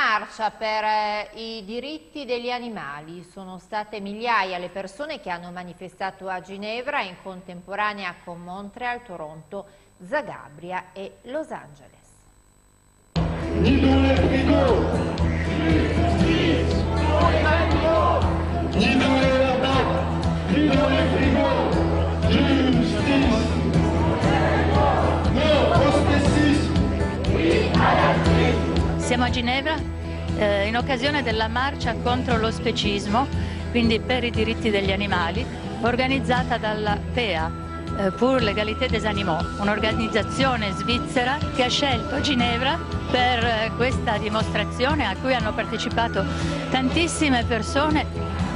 marcia per i diritti degli animali. Sono state migliaia le persone che hanno manifestato a Ginevra in contemporanea con Montreal, Toronto, Zagabria e Los Angeles. Siamo a Ginevra in occasione della marcia contro lo specismo, quindi per i diritti degli animali, organizzata dalla PEA, Pour l'égalité des animaux, un'organizzazione svizzera che ha scelto Ginevra per questa dimostrazione a cui hanno partecipato tantissime persone,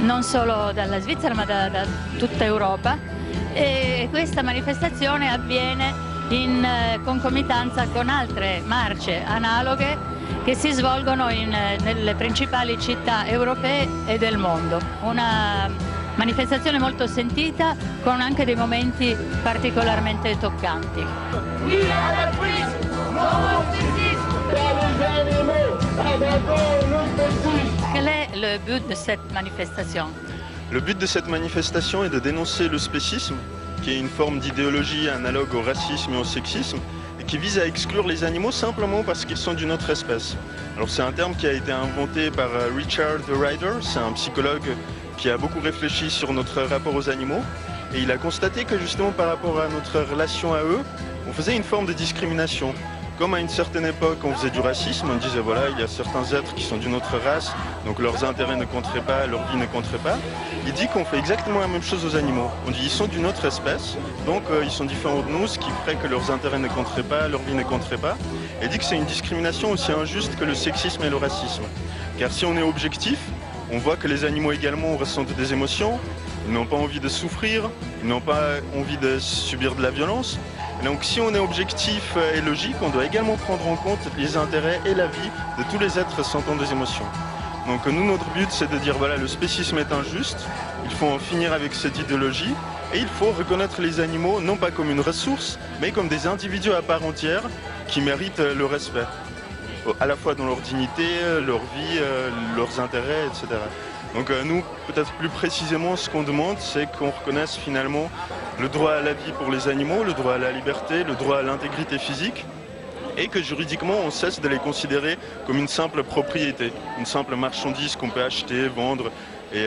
non solo dalla Svizzera ma da tutta Europa, e questa manifestazione avviene in concomitanza con altre marce analoghe che si svolgono nelle principali città europee e del mondo. Una manifestazione molto sentita con anche dei momenti particolarmente toccanti. Quel est le but de cette manifestation? Le but de cette manifestation est de dénoncer le spécisme, qui est une forme d'idéologie analogue au racisme et au sexisme, et qui vise à exclure les animaux simplement parce qu'ils sont d'une autre espèce. Alors c'est un terme qui a été inventé par Richard the Rider, c'est un psychologue qui a beaucoup réfléchi sur notre rapport aux animaux, et il a constaté que justement par rapport à notre relation à eux, on faisait une forme de discrimination. Comme à une certaine époque on faisait du racisme, on disait voilà, il y a certains êtres qui sont d'une autre race, donc leurs intérêts ne compteraient pas, leur vie ne compterait pas. Il dit qu'on fait exactement la même chose aux animaux. On dit ils sont d'une autre espèce, donc ils sont différents de nous, ce qui ferait que leurs intérêts ne compteraient pas, leur vie ne compterait pas. Et il dit que c'est une discrimination aussi injuste que le sexisme et le racisme. Car si on est objectif, on voit que les animaux également ressentent des émotions, ils n'ont pas envie de souffrir, ils n'ont pas envie de subir de la violence. Donc si on est objectif et logique, on doit également prendre en compte les intérêts et la vie de tous les êtres ressentant des émotions. Donc nous, notre but, c'est de dire voilà, le spécisme est injuste, il faut en finir avec cette idéologie, et il faut reconnaître les animaux non pas comme une ressource, mais comme des individus à part entière qui méritent le respect, à la fois dans leur dignité, leur vie, leurs intérêts, etc. Donc nous, peut-être plus précisément, ce qu'on demande, c'est qu'on reconnaisse finalement le droit à la vie pour les animaux, le droit à la liberté, le droit à l'intégrité physique, et que juridiquement on cesse de les considérer comme une simple propriété, une simple marchandise qu'on peut acheter, vendre et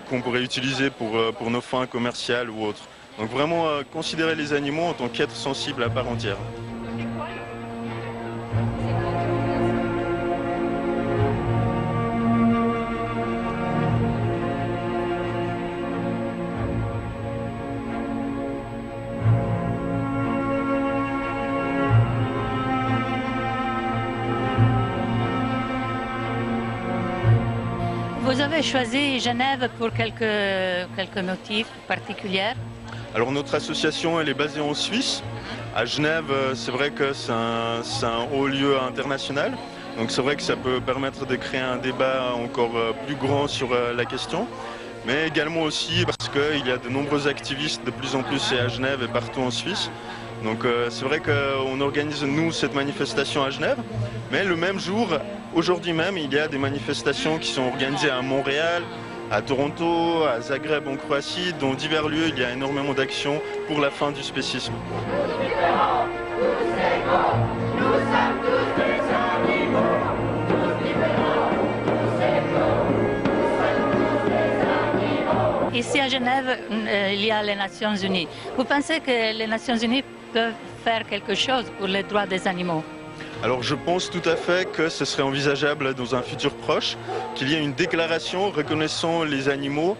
qu'on pourrait utiliser pour nos fins commerciales ou autres. Donc vraiment considérer les animaux en tant qu'êtres sensibles à part entière. Vous avez choisi Genève pour quelques motifs particuliers? Alors notre association elle est basée en Suisse. À Genève, c'est vrai que c'est un haut lieu international. Donc c'est vrai que ça peut permettre de créer un débat encore plus grand sur la question. Mais également aussi parce qu'il y a de nombreux activistes de plus en plus à Genève et partout en Suisse. Donc c'est vrai qu'on organise nous cette manifestation à Genève, mais le même jour, aujourd'hui même, il y a des manifestations qui sont organisées à Montréal, à Toronto, à Zagreb en Croatie, dans divers lieux il y a énormément d'actions pour la fin du spécisme. Ici à Genève, il y a les Nations Unies. Vous pensez que les Nations Unies peuvent faire quelque chose pour les droits des animaux? Alors je pense tout à fait que ce serait envisageable dans un futur proche qu'il y ait une déclaration reconnaissant les animaux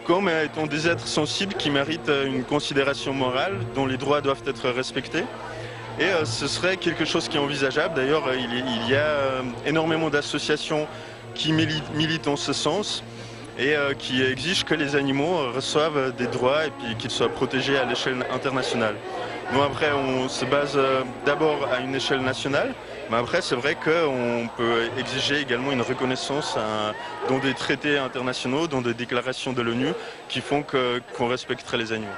comme étant des êtres sensibles qui méritent une considération morale, dont les droits doivent être respectés. Et ce serait quelque chose qui est envisageable. D'ailleurs, il y a énormément d'associations qui militent en ce sens et qui exigent que les animaux reçoivent des droits et puis qu'ils soient protégés à l'échelle internationale. Nous après on se base d'abord à une échelle nationale, mais après c'est vrai qu'on peut exiger également une reconnaissance dans des traités internationaux, dans des déclarations de l'ONU qui font qu'on respecterait les animaux.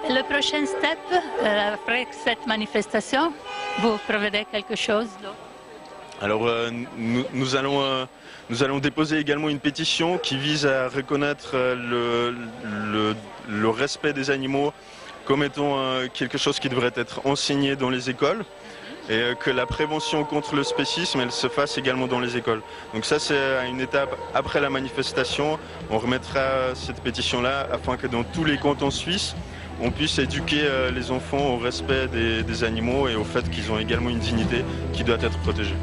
Le prochain step, après cette manifestation, vous prévoyez quelque chose d'autre? Alors nous allons déposer également une pétition qui vise à reconnaître le respect des animaux comme étant quelque chose qui devrait être enseigné dans les écoles et que la prévention contre le spécisme, elle se fasse également dans les écoles. Donc ça, c'est une étape après la manifestation. On remettra cette pétition-là afin que dans tous les cantons suisses, on puisse éduquer les enfants au respect des animaux et au fait qu'ils ont également une dignité qui doit être protégée.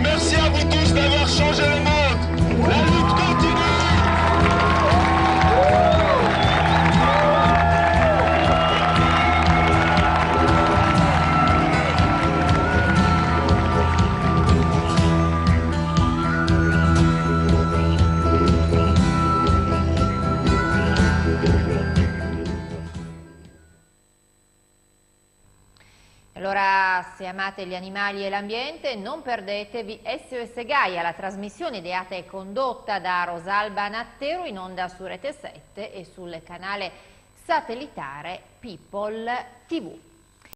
Merci à vous tous d'avoir changé le monde. La lutte continue. Allora, se amate gli animali e l'ambiente, non perdetevi SOS Gaia, la trasmissione ideata e condotta da Rosalba Nattero in onda su Rete 7 e sul canale satellitare People TV.